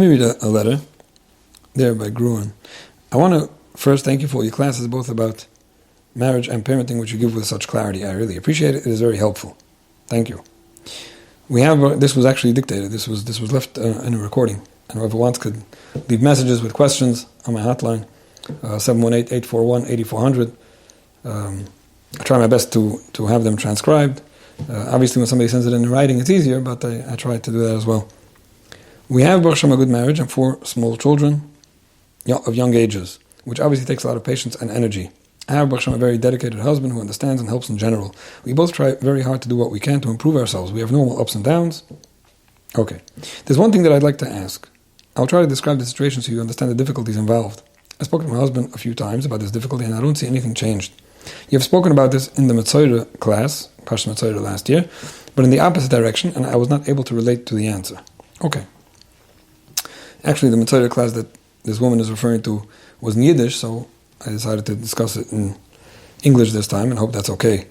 Let me read a letter there by Gruen. I want to first thank you for all your classes, both about marriage and parenting, which you give with such clarity. I really appreciate it. It is very helpful. Thank you. This was actually dictated. This was left in a recording. And whoever wants could leave messages with questions on my hotline, 718-841-8400. I try my best to have them transcribed. Obviously, when somebody sends it in writing, it's easier, but I try to do that as well. We have, Baruch Hashem, a good marriage and 4 small children of young ages, which obviously takes a lot of patience and energy. I have, Baruch Hashem, a very dedicated husband who understands and helps in general. We both try very hard to do what we can to improve ourselves. We have normal ups and downs. Okay. There's one thing that I'd like to ask. I'll try to describe the situation so you understand the difficulties involved. I spoke to my husband a few times about this difficulty, and I don't see anything changed. You have spoken about this in the Seudah class, Parshat Seudah last year, but in the opposite direction, and I was not able to relate to the answer. Okay. Actually, the Seudah class that this woman is referring to was in Yiddish, so I decided to discuss it in English this time, and hope that's okay.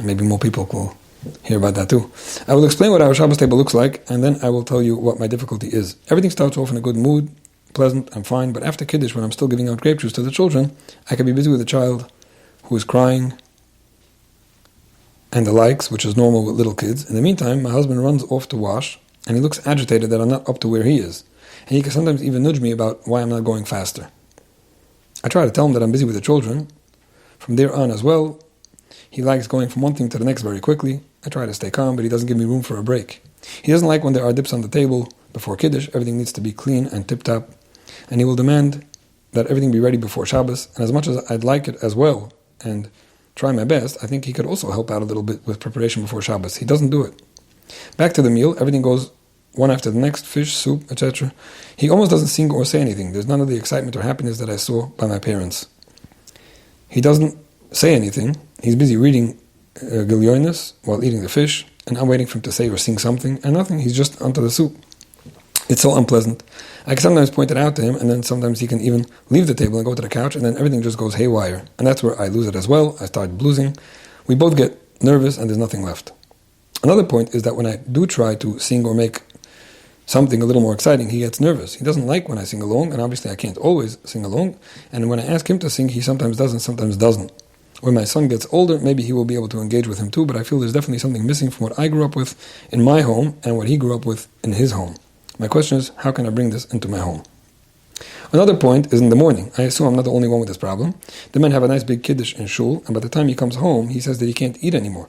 Maybe more people will hear about that too. I will explain what our Shabbos table looks like, and then I will tell you what my difficulty is. Everything starts off in a good mood, pleasant, I'm fine, but after Kiddush, when I'm still giving out grape juice to the children, I can be busy with a child who is crying and the likes, which is normal with little kids. In the meantime, my husband runs off to wash, and he looks agitated that I'm not up to where he is. And he can sometimes even nudge me about why I'm not going faster. I try to tell him that I'm busy with the children. From there on as well, he likes going from one thing to the next very quickly. I try to stay calm, but he doesn't give me room for a break. He doesn't like when there are dips on the table before Kiddush. Everything needs to be clean and tip-top. And he will demand that everything be ready before Shabbos. And as much as I'd like it as well, and try my best, I think he could also help out a little bit with preparation before Shabbos. He doesn't do it. Back to the meal, everything goes one after the next, fish, soup, etc. He almost doesn't sing or say anything. There's none of the excitement or happiness that I saw by my parents. He doesn't say anything. He's busy reading Gilyonis while eating the fish, and I'm waiting for him to say or sing something, and nothing. He's just onto the soup. It's so unpleasant. I can sometimes point it out to him, and then sometimes he can even leave the table and go to the couch, and then everything just goes haywire. And that's where I lose it as well. I start bluesing. We both get nervous, and there's nothing left. Another point is that when I do try to sing or make something a little more exciting, he gets nervous. He doesn't like when I sing along, and obviously I can't always sing along. And when I ask him to sing, he sometimes does and sometimes doesn't. When my son gets older, maybe he will be able to engage with him too, but I feel there's definitely something missing from what I grew up with in my home and what he grew up with in his home. My question is, how can I bring this into my home? Another point is in the morning. I assume I'm not the only one with this problem. The men have a nice big kiddush in shul, and by the time he comes home, he says that he can't eat anymore.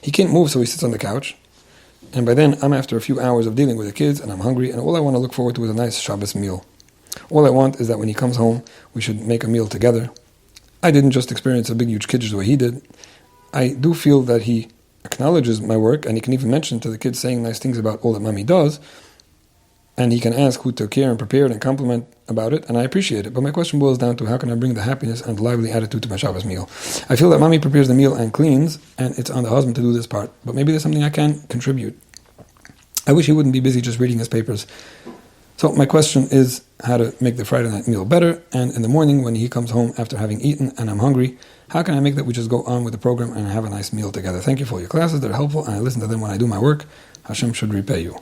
He can't move, so he sits on the couch. And by then, I'm after a few hours of dealing with the kids, and I'm hungry, and all I want to look forward to is a nice Shabbos meal. All I want is that when he comes home, we should make a meal together. I didn't just experience a big, huge kiddush the way he did. I do feel that he acknowledges my work, and he can even mention to the kids saying nice things about all that mommy does, and he can ask who took care and prepared and compliment about it, and I appreciate it. But my question boils down to how can I bring the happiness and lively attitude to my Shabbos meal? I feel that mommy prepares the meal and cleans, and it's on the husband to do this part. But maybe there's something I can contribute. I wish he wouldn't be busy just reading his papers. So my question is how to make the Friday night meal better, and in the morning when he comes home after having eaten and I'm hungry, how can I make that we just go on with the program and have a nice meal together? Thank you for your classes. They're helpful, and I listen to them when I do my work. Hashem should repay you.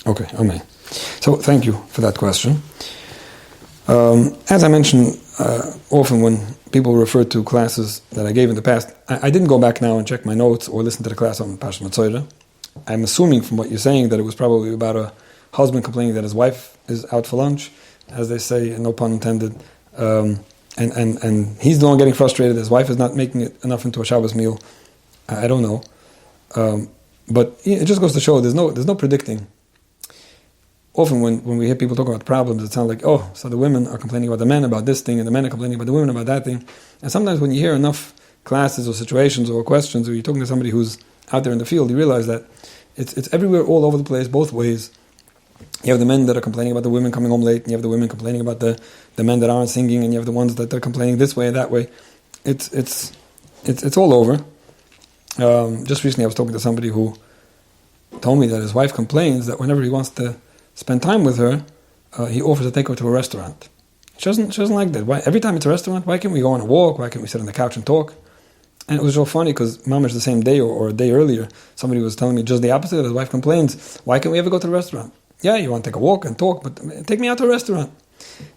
Okay, amen. So thank you for that question. As I mentioned, often when people refer to classes that I gave in the past, I didn't go back now and check my notes or listen to the class on Parshat Seudah. I'm assuming from what you're saying that it was probably about a husband complaining that his wife is out for lunch, as they say, no pun intended, and he's the one getting frustrated. His wife is not making it enough into a Shabbos meal. I don't know, but it just goes to show there's no predicting. Often when we hear people talking about problems, it sounds like, oh, so the women are complaining about the men about this thing, and the men are complaining about the women about that thing. And sometimes when you hear enough classes or situations or questions, or you're talking to somebody who's out there in the field, you realize that it's everywhere, all over the place, both ways. You have the men that are complaining about the women coming home late, and you have the women complaining about the men that aren't singing, and you have the ones that are complaining this way and that way. It's all over. Just recently I was talking to somebody who told me that his wife complains that whenever he wants to spend time with her, he offers to take her to a restaurant. She doesn't like that. Why, every time it's a restaurant, why can't we go on a walk? Why can't we sit on the couch and talk? And it was so funny because mamash the same day or a day earlier, somebody was telling me just the opposite. His wife complains, why can't we ever go to the restaurant? Yeah, you want to take a walk and talk, but take me out to a restaurant.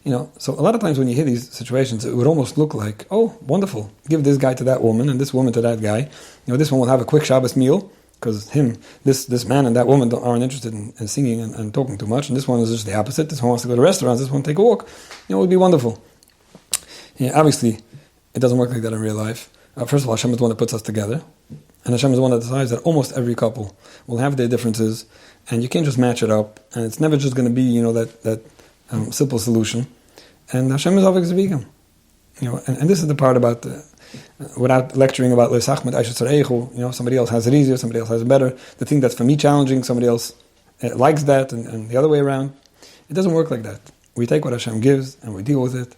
So a lot of times when you hear these situations, it would almost look like, oh, wonderful, give this guy to that woman and this woman to that guy. This one will have a quick Shabbos meal because this man and that woman aren't interested in singing and talking too much, and this one is just the opposite. This one wants to go to restaurants, this one take a walk. It would be wonderful. Obviously, it doesn't work like that in real life. First of all, Hashem is the one that puts us together, and Hashem is the one that decides that almost every couple will have their differences, and you can't just match it up, and it's never just going to be that simple solution. And Hashem is always vegan. And this is the part about without lecturing about somebody else has it easier, somebody else has it better. The thing that's for me challenging, somebody else likes that, and the other way around. It doesn't work like that. We take what Hashem gives and we deal with it.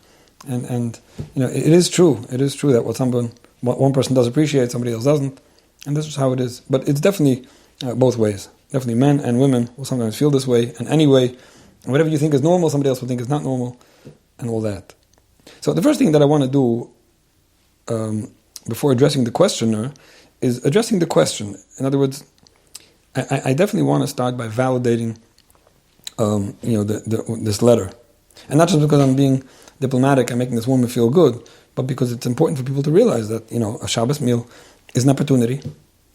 And it is true. It is true that what one person does appreciate, somebody else doesn't. And this is how it is. But it's definitely both ways. Definitely men and women will sometimes feel this way. And anyway, whatever you think is normal, somebody else will think is not normal, and all that. So the first thing that I want to do before addressing the questioner is addressing the question. In other words, I definitely want to start by validating this letter. And not just because I'm being diplomatic and making this woman feel good, but because it's important for people to realize that, a Shabbos meal is an opportunity.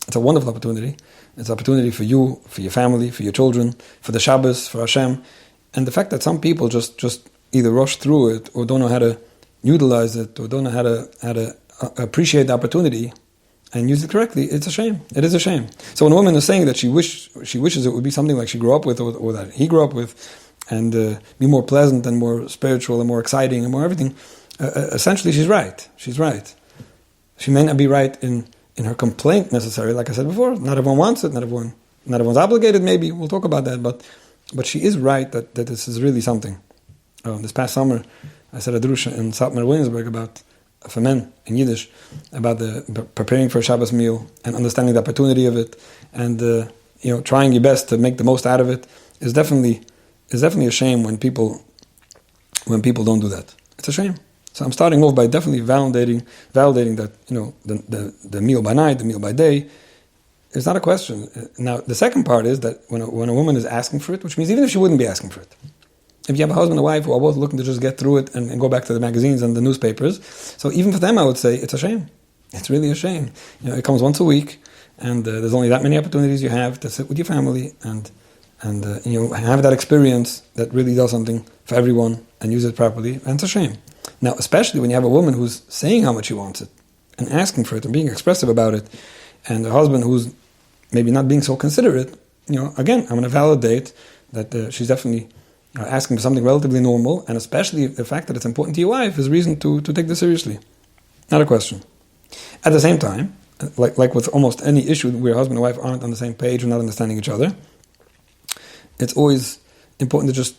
It's a wonderful opportunity. It's an opportunity for you, for your family, for your children, for the Shabbos, for Hashem. And the fact that some people just either rush through it or don't know how to utilize it or don't know how to appreciate the opportunity and use it correctly, it's a shame. It is a shame. So when a woman is saying that she wishes it would be something like she grew up with or that he grew up with, and be more pleasant and more spiritual and more exciting and more everything, essentially she's right. She's right. She may not be right in her complaint necessarily, like I said before. Not everyone wants it, not everyone's obligated maybe, we'll talk about that, but she is right that this is really something. This past summer, I said a drusha in South Williamsburg about, for men in Yiddish, about the preparing for a Shabbos meal and understanding the opportunity of it, and trying your best to make the most out of it is definitely a shame when people don't do that. It's a shame. So I'm starting off by definitely validating that the meal by night, the meal by day, is not a question. Now the second part is that when a woman is asking for it, which means even if she wouldn't be asking for it, if you have a husband and wife who are both looking to just get through it and go back to the magazines and the newspapers, so even for them I would say it's a shame. It's really a shame. It comes once a week, and there's only that many opportunities you have to sit with your family and have that experience that really does something for everyone and use it properly, and it's a shame. Now, especially when you have a woman who's saying how much she wants it and asking for it and being expressive about it, and a husband who's maybe not being so considerate, again, I'm going to validate that she's definitely asking for something relatively normal, and especially the fact that it's important to your wife is reason to take this seriously. Not a question. At the same time, like with almost any issue where husband and wife aren't on the same page or not understanding each other, it's always important to just,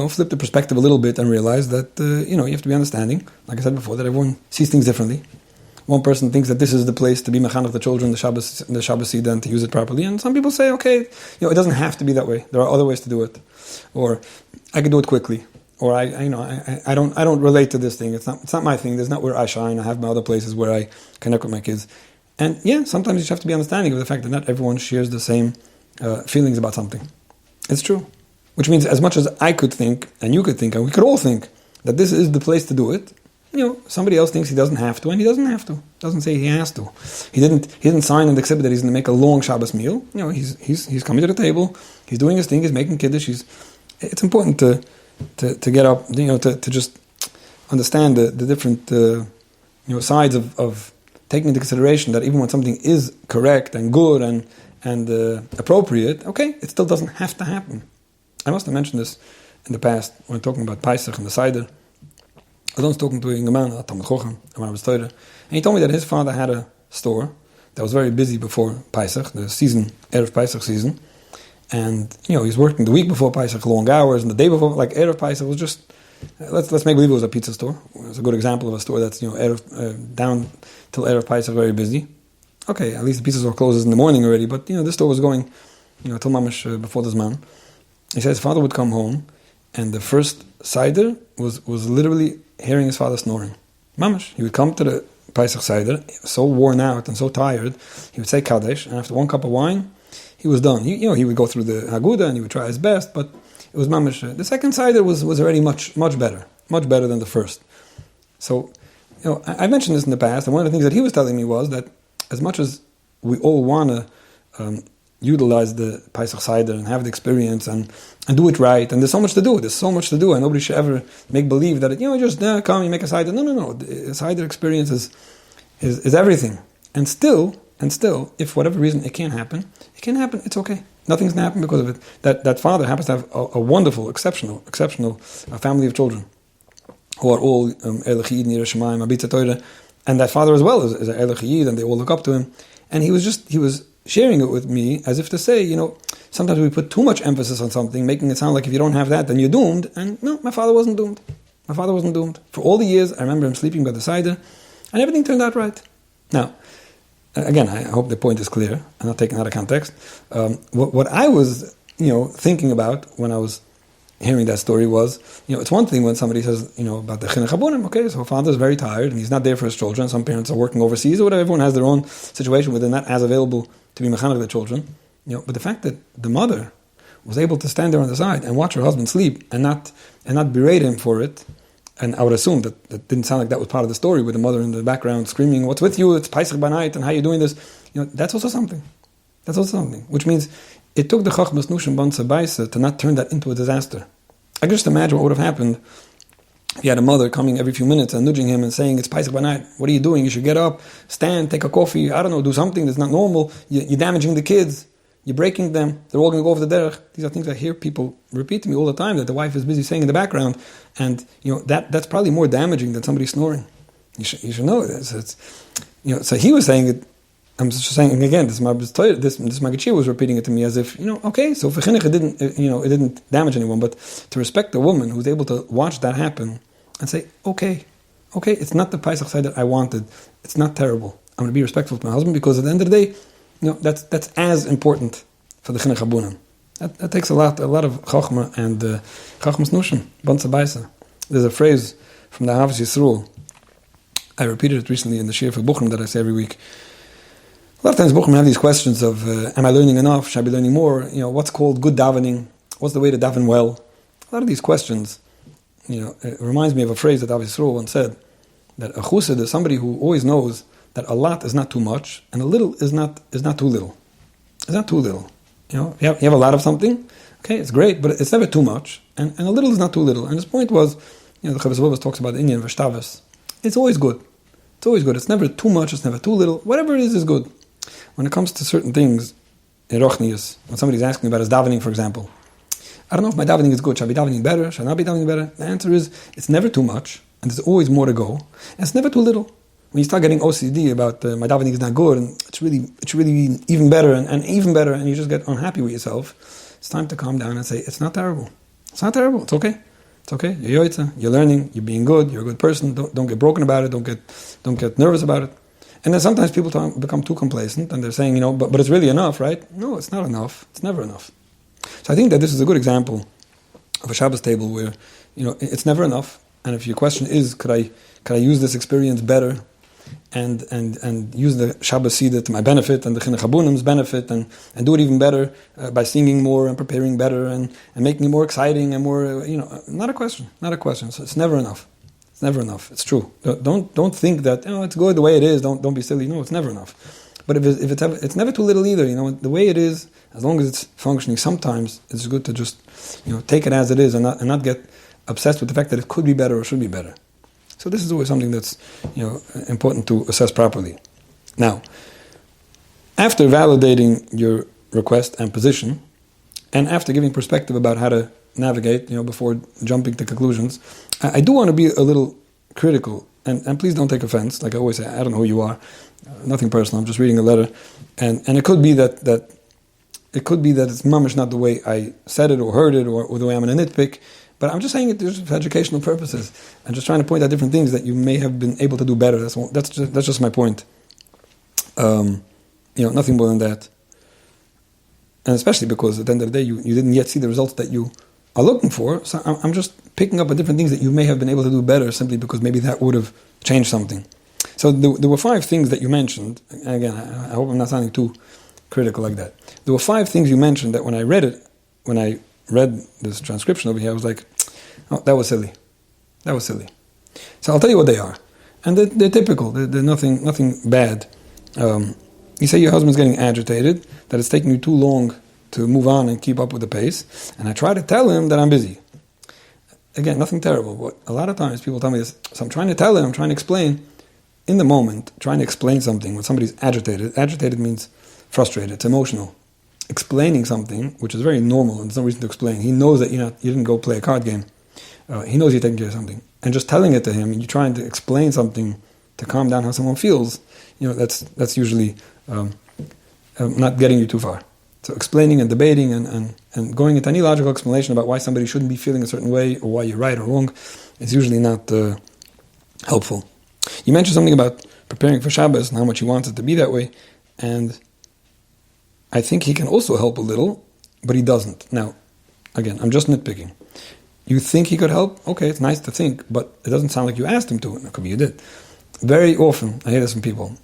flip the perspective a little bit and realize that, you have to be understanding, like I said before, that everyone sees things differently. One person thinks that this is the place to be mechanech the children, the Shabbos Seudah, and to use it properly. And some people say, okay, it doesn't have to be that way. There are other ways to do it. Or I can do it quickly. Or I don't relate to this thing. It's not my thing. That's not where I shine. I have my other places where I connect with my kids. And yeah, sometimes you just have to be understanding of the fact that not everyone shares the same feelings about something. It's true. Which means as much as I could think, and you could think, and we could all think, that this is the place to do it, somebody else thinks he doesn't have to, and he doesn't have to. Doesn't say he has to. He didn't sign in the exhibit that he's going to make a long Shabbos meal. He's coming to the table, he's doing his thing, he's making kiddush. It's important to get up, to just understand the different sides of taking into consideration that even when something is correct and good and appropriate, okay, it still doesn't have to happen. I must have mentioned this in the past when talking about Pesach and the Seudah. I was talking to a young man, Talmid Chochem, Rabbi Seudah, and he told me that his father had a store that was very busy before Pesach, the season, Erev Pesach season, and he was working the week before Pesach, long hours, and the day before, like Erev Pesach, was just, let's make believe it was a pizza store. It's a good example of a store that's down till Erev Pesach, very busy. Okay, at least the pizza store closes in the morning already, but this store was going, till mamash before the Zman. He said his father would come home, and the first Seder was literally hearing his father snoring. Mamash. He would come to the Pesach Seder, so worn out and so tired, he would say Kaddish, and after one cup of wine, he was done. He would go through the Haguda, and he would try his best, but it was mamish. The second Seudah was already much better than the first. So, I mentioned this in the past, and one of the things that he was telling me was that as much as we all want to utilize the Pesach Seudah and have the experience and do it right, and there's so much to do, and nobody should ever make believe that just come, you make a Seudah. No. The Seudah experience is everything. And still, if for whatever reason it can't happen, it's okay. Nothing's going to happen because of it. That father happens to have a wonderful, exceptional family of children who are all Eilech Yid, Nira Shemaim, Abitza Torah, and that father as well is Eilech Yid, and they all look up to him. And he was sharing it with me as if to say, sometimes we put too much emphasis on something, making it sound like if you don't have that, then you're doomed. And no, my father wasn't doomed. For all the years, I remember him sleeping by the Seudah, and everything turned out right. Now, again, I hope the point is clear. I'm not taking out of context. What I was, thinking about when I was hearing that story was, it's one thing when somebody says, about the chinuch habunim. Okay, so father's very tired and he's not there for his children. Some parents are working overseas or whatever. Everyone has their own situation where they're not as available to be mechanech their children. But the fact that the mother was able to stand there on the side and watch her husband sleep and not berate him for it. And I would assume that didn't sound like that was part of the story, with the mother in the background screaming, "What's with you? It's Pesach by night, and how are you doing this?" That's also something. Which means it took the Chachmas Nushim Bansa Baisa to not turn that into a disaster. I can just imagine what would have happened if you had a mother coming every few minutes and nudging him and saying, "It's Pesach by night. What are you doing? You should get up, stand, take a coffee. I don't know, do something that's not normal. You're damaging the kids. You're breaking them. They're all going to go over the derech." These are things I hear people repeat to me all the time, that the wife is busy saying in the background. And, that's probably more damaging than somebody snoring. You should know this. So he was saying it. I'm just saying again, this Magachir was repeating it to me as if, okay, so for chinuch it didn't damage anyone, but to respect a woman who's able to watch that happen and say, okay, it's not the Pesach Seudah I wanted. It's not terrible. I'm going to be respectful to my husband, because at the end of the day, that's as important for the chinuch habunim. That takes a lot of chachma and chachmas nushim, bansa baisa. There's a phrase from the Havas Yisroel. I repeated it recently in the Shir for Buchrim that I say every week. A lot of times Buchrim have these questions of, am I learning enough? Should I be learning more? What's called good davening? What's the way to daven well? A lot of these questions, it reminds me of a phrase that Havas Yisroel once said, that a chussid is somebody who always knows that a lot is not too much, and a little is not too little. It's not too little. You have a lot of something, okay, it's great, but it's never too much, and a little is not too little. And his point was, the Chavos Lobos talks about the Indian Vashtavis. It's always good. It's never too much, it's never too little. Whatever it is good. When it comes to certain things, in Rochnius, when somebody's asking about his davening, for example, I don't know if my davening is good. Should I be davening better? Should I not be davening better? The answer is, it's never too much, and there's always more to go, and it's never too little. When you start getting OCD about my davening is not good, and it's really even better and even better, and you just get unhappy with yourself, it's time to calm down and say, it's not terrible. It's not terrible. It's okay. It's okay. You're yoitza. You're learning. You're being good. You're a good person. Don't get broken about it. Don't get nervous about it. And then sometimes people become too complacent, and they're saying, but it's really enough, right? No, it's not enough. It's never enough. So I think that this is a good example of a Shabbos table where, it's never enough. And if your question is, could I use this experience better? And use the Shabbos Seudah to my benefit and the Chinuch Habunim's benefit, and do it even better by singing more and preparing better and making it more exciting and more, not a question. So it's never enough. It's true. Don't think that it's good the way it is. Don't be silly. No, it's never enough. But if it's never too little either. The way it is, as long as it's functioning, sometimes it's good to just take it as it is and not get obsessed with the fact that it could be better or should be better. So this is always something that's important to assess properly. Now, after validating your request and position, and after giving perspective about how to navigate, before jumping to conclusions, I do want to be a little critical, and please don't take offense. Like I always say, I don't know who you are, nothing personal. I'm just reading a letter, and it could be that it's mamish not the way I said it or heard it or the way I'm in a nitpick. But I'm just saying it just for educational purposes. I'm just trying to point out different things that you may have been able to do better. That's just my point. Nothing more than that. And especially because at the end of the day, you didn't yet see the results that you are looking for. So I'm just picking up on different things that you may have been able to do better, simply because maybe that would have changed something. So there were 5 things that you mentioned. And again, I hope I'm not sounding too critical like that. There were 5 things you mentioned that when I read it, when I read this transcription over here, I was like, oh, that was silly. That was silly. So I'll tell you what they are. And they're typical. They're nothing bad. You say your husband's getting agitated, that it's taking you too long to move on and keep up with the pace, and I try to tell him that I'm busy. Again, nothing terrible. But a lot of times people tell me this, so I'm trying to tell him, I'm trying to explain. In the moment, trying to explain something when somebody's agitated means frustrated, it's emotional. Explaining something, which is very normal, and there's no reason to explain. He knows that you didn't go play a card game. He knows you're taking care of something. And just telling it to him, and you're trying to explain something to calm down how someone feels, that's usually not getting you too far. So explaining and debating and going into any logical explanation about why somebody shouldn't be feeling a certain way or why you're right or wrong is usually not helpful. You mentioned something about preparing for Shabbos and how much he wants it to be that way, and I think he can also help a little, but he doesn't. Now, again, I'm just nitpicking. You think he could help? Okay, it's nice to think, but it doesn't sound like you asked him to, and it could be you did. Very often, I hear this from people.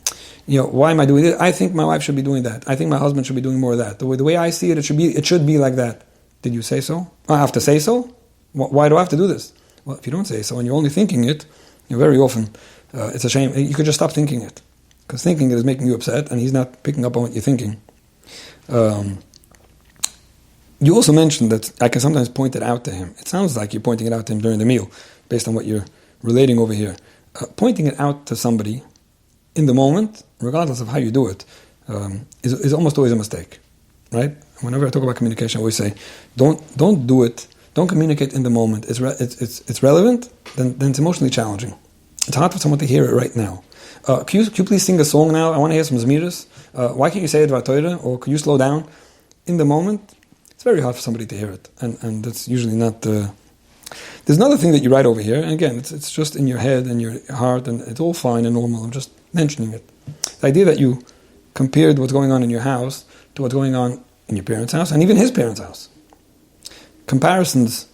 Why am I doing it? I think my wife should be doing that. I think my husband should be doing more of that. The way I see it, it should be like that. Did you say so? I have to say so? Why do I have to do this? Well, if you don't say so and you're only thinking it, very often, it's a shame. You could just stop thinking it. Because thinking it is making you upset, and he's not picking up on what you're thinking. You also mentioned that I can sometimes point it out to him. It sounds like you're pointing it out to him during the meal, based on what you're relating over here. Pointing it out to somebody in the moment, regardless of how you do it, is almost always a mistake, right? Whenever I talk about communication, I always say, don't do it. Don't communicate in the moment. It's relevant, then it's emotionally challenging. It's hard for someone to hear it right now. Can you please sing a song now? I want to hear some Zmiris. Why can't you say it about Torah? Or can you slow down? In the moment, it's very hard for somebody to hear it. And that's usually not... There's another thing that you write over here. And again, it's just in your head and your heart, and it's all fine and normal. I'm just mentioning it. The idea that you compared what's going on in your house to what's going on in your parents' house and even his parents' house. Comparisons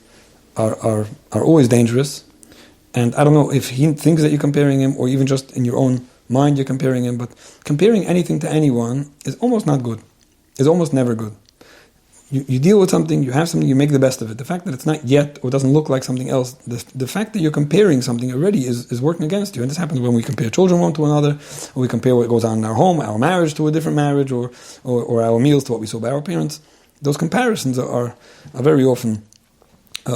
are always dangerous. And I don't know if he thinks that you're comparing him or even just in your own mind you're comparing him, but comparing anything to anyone is almost not good. It's almost never good. You deal with something, you have something, you make the best of it. The fact that it's not yet or doesn't look like something else, the fact that you're comparing something already is working against you. And this happens when we compare children one to another, or we compare what goes on in our home, our marriage to a different marriage, or our meals to what we saw by our parents. Those comparisons are very often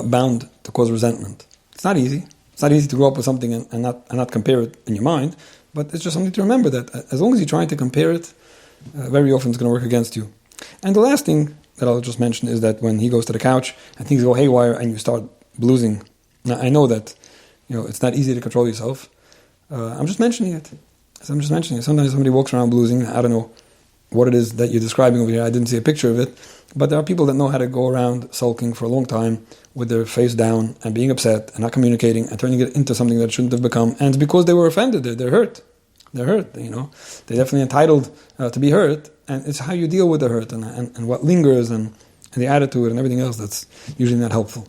bound to cause resentment. It's not easy. It's not easy to grow up with something and not compare it in your mind, but it's just something to remember that as long as you're trying to compare it, very often it's going to work against you. And the last thing that I'll just mention is that when he goes to the couch and things go haywire and you start bluesing. Now, I know that it's not easy to control yourself. I'm just mentioning it. Sometimes somebody walks around bluesing. I don't know what it is that you're describing over here. I didn't see a picture of it. But there are people that know how to go around sulking for a long time with their face down and being upset and not communicating and turning it into something that it shouldn't have become. And it's because they were offended. They're hurt. They're hurt, They're definitely entitled to be hurt. And it's how you deal with the hurt and what lingers and the attitude and everything else that's usually not helpful.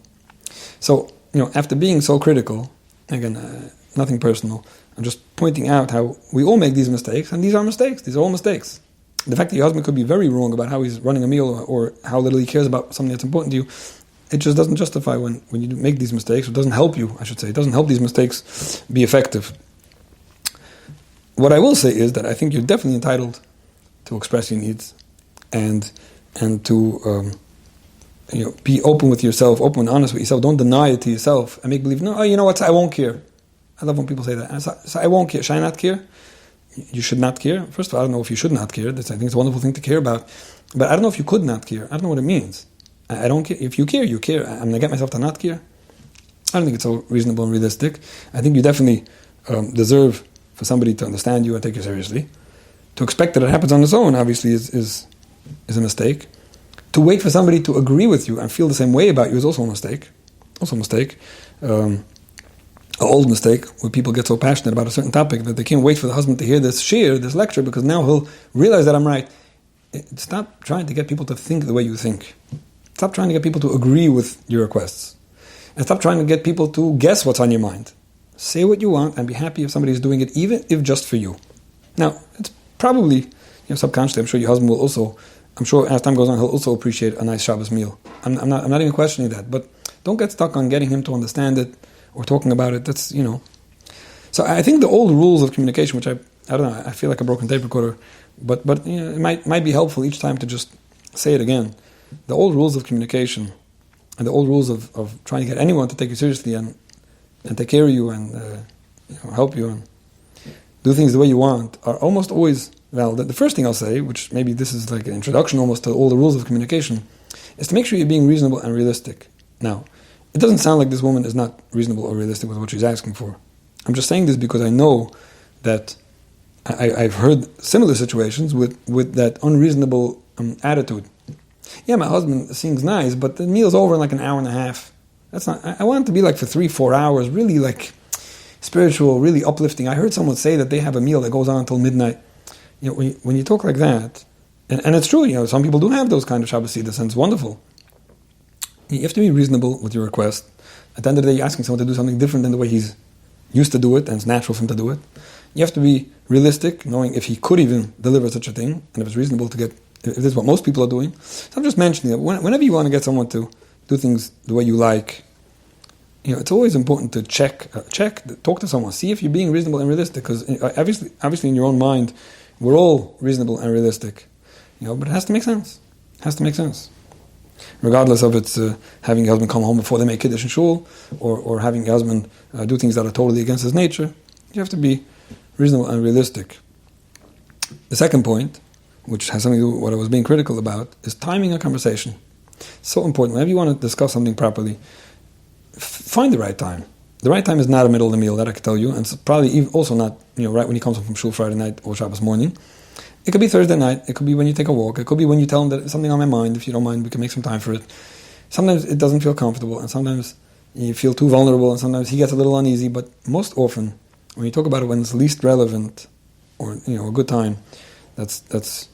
So, after being so critical, again, nothing personal, I'm just pointing out how we all make these mistakes, and these are mistakes. These are all mistakes. The fact that your husband could be very wrong about how he's running a meal or how little he cares about something that's important to you, it just doesn't justify when you make these mistakes. It doesn't help you, I should say. It doesn't help these mistakes be effective. What I will say is that I think you're definitely entitled to express your needs and to be open with yourself, open and honest with yourself. Don't deny it to yourself and make believe, no, you know what, I won't care. I love when people say that. So I won't care. Should I not care? You should not care. First of all, I don't know if you should not care. I think it's a wonderful thing to care about. But I don't know if you could not care. I don't know what it means. I don't care. If you care, you care. I'm going to get myself to not care. I don't think it's so reasonable and realistic. I think you definitely deserve for somebody to understand you and take you seriously. To expect that it happens on its own, obviously, is a mistake. To wait for somebody to agree with you and feel the same way about you is also a mistake. An old mistake, where people get so passionate about a certain topic that they can't wait for the husband to hear this lecture, because now he'll realize that I'm right. Stop trying to get people to think the way you think. Stop trying to get people to agree with your requests. And stop trying to get people to guess what's on your mind. Say what you want and be happy if somebody is doing it, even if just for you. Now, it's probably, subconsciously, I'm sure your husband will also I'm sure as time goes on, he'll also appreciate a nice Shabbos meal. I'm not even questioning that. But don't get stuck on getting him to understand it or talking about it. That's, So I think the old rules of communication, which I don't know, I feel like a broken tape recorder, but it might be helpful each time to just say it again. The old rules of communication and the old rules of trying to get anyone to take you seriously and take care of you and help you and do things the way you want are almost always valid. The first thing I'll say, which maybe this is like an introduction almost to all the rules of communication, is to make sure you're being reasonable and realistic. Now, it doesn't sound like this woman is not reasonable or realistic with what she's asking for. I'm just saying this because I know that I've heard similar situations with that unreasonable attitude. Yeah, my husband sings nice, but the meal's over in like an hour and a half. That's not. I want it to be like for 3-4 hours, really like spiritual, really uplifting. I heard someone say that they have a meal that goes on until midnight. When you talk like that, and it's true, some people do have those kind of Shabbos Seudah, and it's wonderful. You have to be reasonable with your request. At the end of the day, you're asking someone to do something different than the way he's used to do it, and it's natural for him to do it. You have to be realistic, knowing if he could even deliver such a thing, and if it's reasonable to get, if this is what most people are doing. So I'm just mentioning that whenever you want to get someone to do things the way you like, it's always important to check, talk to someone, see if you're being reasonable and realistic, because obviously in your own mind, we're all reasonable and realistic, but it has to make sense. It has to make sense. Regardless of it's having your husband come home before they make Kiddush in shul, or having your husband do things that are totally against his nature, you have to be reasonable and realistic. The second point, which has something to do with what I was being critical about, is timing a conversation. So important. Whenever you want to discuss something properly, find the right time. The right time is not a middle of the meal, that I can tell you, and it's probably also not right when he comes home from shul Friday night or Shabbos morning. It could be Thursday night, it could be when you take a walk, it could be when you tell him that it's something on my mind. If you don't mind, we can make some time for it. Sometimes it doesn't feel comfortable, and sometimes you feel too vulnerable, and sometimes he gets a little uneasy, but most often, when you talk about it when it's least relevant, or a good time, that's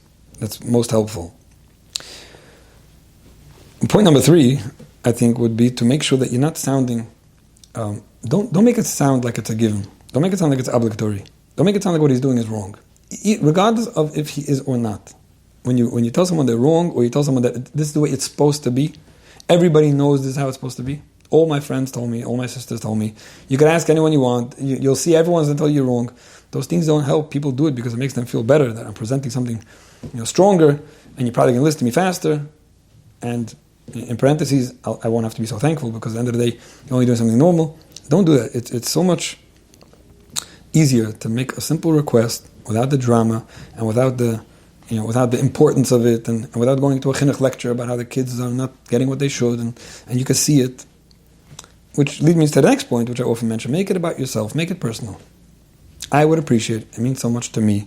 most helpful. Point number 3, I think, would be to make sure that you're not sounding, don't make it sound like it's a given. Don't make it sound like it's obligatory. Don't make it sound like what he's doing is wrong. Regardless of if he is or not. When you tell someone they're wrong, or you tell someone that this is the way it's supposed to be, everybody knows this is how it's supposed to be. All my friends told me, all my sisters told me. You can ask anyone you want. You'll see everyone's going to tell you you're wrong. Those things don't help. People do it because it makes them feel better that I'm presenting something stronger, and you're probably going to listen to me faster. And in parentheses, I won't have to be so thankful, because at the end of the day, you're only doing something normal. Don't do that. It's so much easier to make a simple request without the drama and without the importance of it, and without going to a chinuch lecture about how the kids are not getting what they should, and you can see it. Which leads me to the next point, which I often mention: make it about yourself, make it personal. I would appreciate it means so much to me,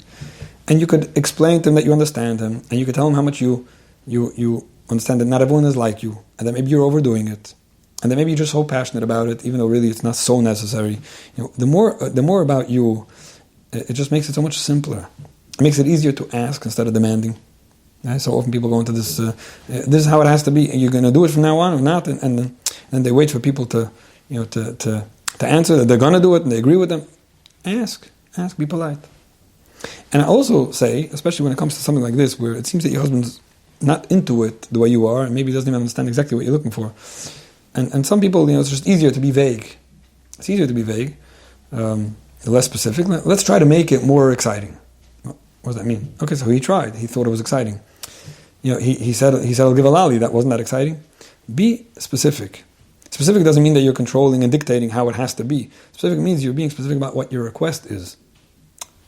and you could explain to him that you understand him, and you could tell him how much you understand that not everyone is like you, and that maybe you're overdoing it, and that maybe you're just so passionate about it, even though really it's not so necessary. The more about you, it just makes it so much simpler. It makes it easier to ask instead of demanding. Right? So often people go into this. This is how it has to be, and you're going to do it from now on or not, and they wait for people to answer that they're going to do it, and they agree with them. Ask, be polite. And I also say, especially when it comes to something like this, where it seems that your husband's not into it the way you are, and maybe doesn't even understand exactly what you're looking for. And some people, it's just easier to be vague. It's easier to be vague, less specific. Let's try to make it more exciting. What does that mean? Okay, so he tried. He thought it was exciting. He said I'll give a lolly. That wasn't that exciting. Be specific. Specific doesn't mean that you're controlling and dictating how it has to be. Specific means you're being specific about what your request is.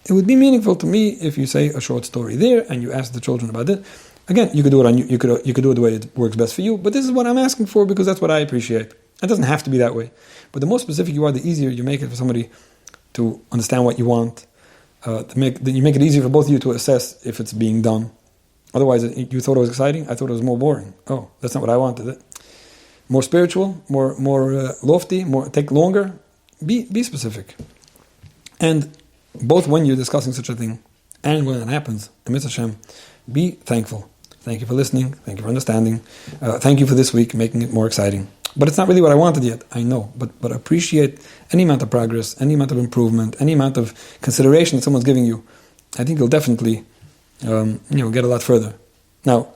It would be meaningful to me if you say a short story there and you ask the children about it. Again, you could do it you could do it the way it works best for you, but this is what I'm asking for because that's what I appreciate. It doesn't have to be that way. But the more specific you are, the easier you make it for somebody to understand what you want. You make it easier for both of you to assess if it's being done. Otherwise, you thought it was exciting, I thought it was more boring. Oh, that's not what I wanted. More spiritual, more lofty, take longer. Be specific. And both when you're discussing such a thing and when it happens, Amitzvah Hashem, be thankful. Thank you for listening. Thank you for understanding. Thank you for this week, making it more exciting. But it's not really what I wanted yet, I know. But appreciate any amount of progress, any amount of improvement, any amount of consideration that someone's giving you. I think you'll definitely get a lot further. Now,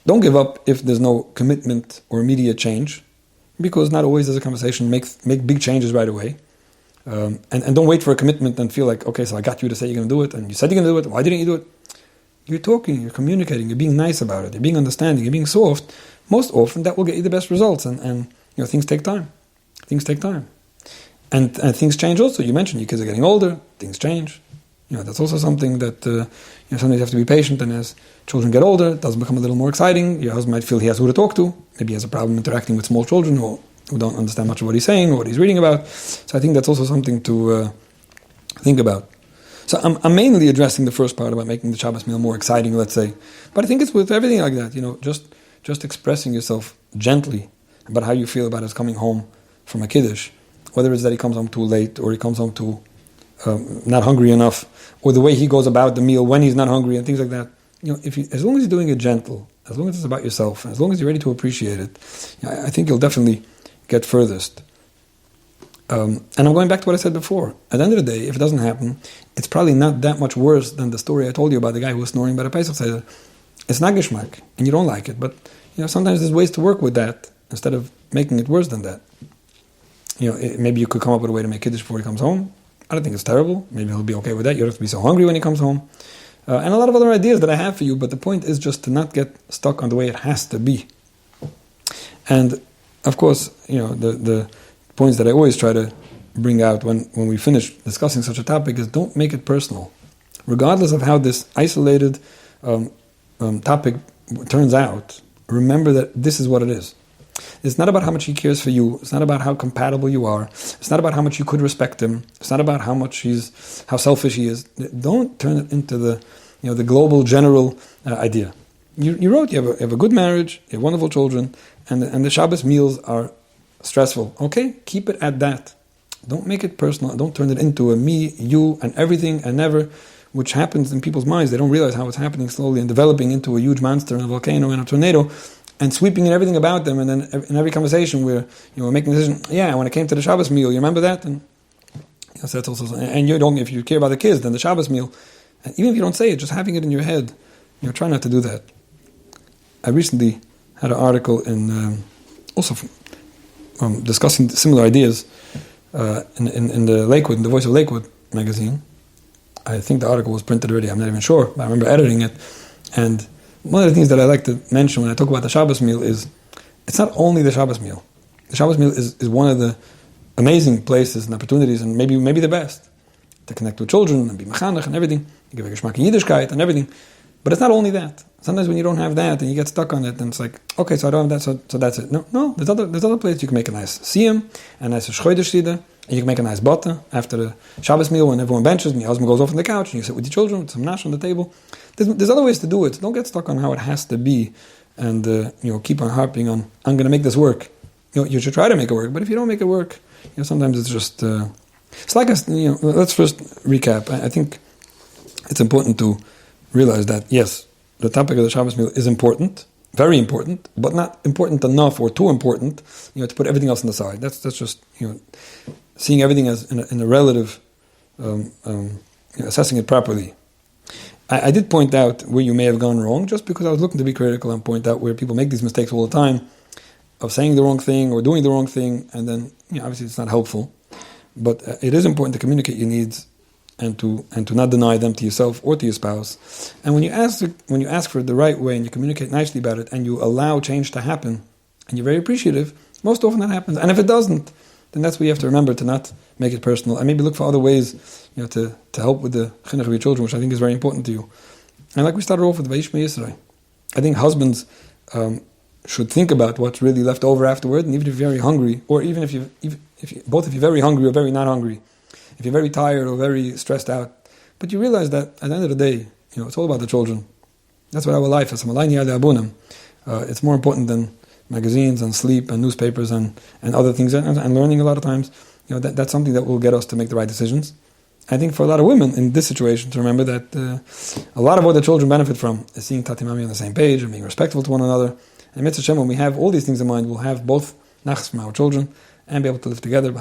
Don't give up if there's no commitment or immediate change, because not always does a conversation make big changes right away. And don't wait for a commitment and feel like, okay, so I got you to say you're going to do it, and you said you're going to do it, why didn't you do it? You're talking, you're communicating, you're being nice about it, you're being understanding, you're being soft. Most often that will get you the best results, and things take time. Things take time. And things change also. You mentioned your kids are getting older, things change. That's also something that sometimes you have to be patient, and as children get older, it does become a little more exciting. Your husband might feel he has who to talk to. Maybe he has a problem interacting with small children who don't understand much of what he's saying or what he's reading about. So I think that's also something to think about. So I'm mainly addressing the first part about making the Shabbos meal more exciting, let's say. But I think it's with everything like that, just expressing yourself gently about how you feel about us coming home from a kiddush, whether it's that he comes home too late or he comes home too not hungry enough, or the way he goes about the meal when he's not hungry and things like that. As long as you're doing it gentle, as long as it's about yourself, as long as you're ready to appreciate it, I think you'll definitely get furthest. And I'm going back to what I said before. At the end of the day, if it doesn't happen, it's probably not that much worse than the story I told you about the guy who was snoring by the Pesach Seder. It's not geschmack, and you don't like it, but sometimes there's ways to work with that instead of making it worse than that. Maybe you could come up with a way to make kiddush before he comes home. I don't think it's terrible. Maybe he'll be okay with that. You don't have to be so hungry when he comes home. And a lot of other ideas that I have for you, but the point is just to not get stuck on the way it has to be. And, of course, the points that I always try to bring out when we finish discussing such a topic is don't make it personal. Regardless of how this isolated topic turns out, remember that this is what it is. It's not about how much he cares for you. It's not about how compatible you are. It's not about how much you could respect him. It's not about how selfish he is. Don't turn it into the global general idea. You wrote you have a good marriage, you have wonderful children, and the Shabbos meals are stressful. Okay, keep it at that. Don't make it personal. Don't turn it into a me, you, and everything and never, which happens in people's minds. They don't realize how it's happening slowly and developing into a huge monster and a volcano and a tornado, and sweeping in everything about them. And then in every conversation we're making a decision. Yeah, when it came to the Shabbos meal, you remember that? And so that's also. And if you care about the kids, then the Shabbos meal, and even if you don't say it, just having it in your head, try not to do that. I recently had an article in also discussing similar ideas in the Lakewood, in the Voice of Lakewood magazine. I think the article was printed already. I'm not even sure, but I remember editing it. And one of the things that I like to mention when I talk about the Shabbos meal is it's not only the Shabbos meal. The Shabbos meal is one of the amazing places and opportunities, and maybe the best, to connect with children and be mechanech and everything. You give a geschmack in Yiddishkeit and everything. But it's not only that. Sometimes when you don't have that and you get stuck on it, and it's like, okay, so I don't have that, so that's it. No, there's other places you can make a nice siyum, a nice Seudah Seder, and you can make a nice butter after the Shabbos meal when everyone benches and your husband goes off on the couch and you sit with your children with some nash on the table. There's other ways to do it. Don't get stuck on how it has to be, and keep on harping on, I'm going to make this work. You should try to make it work, but if you don't make it work, sometimes it's just it's like let's first recap. I think it's important to realize that yes, the topic of the Shabbos meal is important, very important, but not important enough or too important, to put everything else on the side. That's just seeing everything as in a relative, assessing it properly. I did point out where you may have gone wrong, just because I was looking to be critical and point out where people make these mistakes all the time of saying the wrong thing or doing the wrong thing, and then obviously it's not helpful. But it is important to communicate your needs and to not deny them to yourself or to your spouse. And when you ask for it the right way and you communicate nicely about it and you allow change to happen and you're very appreciative, most often that happens. And if it doesn't, then that's where you have to remember to not make it personal and maybe look for other ways to help with the chinuch of your children, which I think is very important to you. And like we started off with Vayishma Yisrael, I think husbands should think about what's really left over afterward, and even if you're very hungry, or even if you're very hungry or very not hungry, if you're very tired or very stressed out, but you realize that at the end of the day, it's all about the children. That's what our life is. It's more important than magazines and sleep and newspapers and other things and learning a lot of times. That's something that will get us to make the right decisions. I think for a lot of women in this situation to remember that a lot of what the children benefit from is seeing Tati Mami on the same page and being respectful to one another. And Mitzvah Shem, when we have all these things in mind, we'll have both nachas from our children and be able to live together.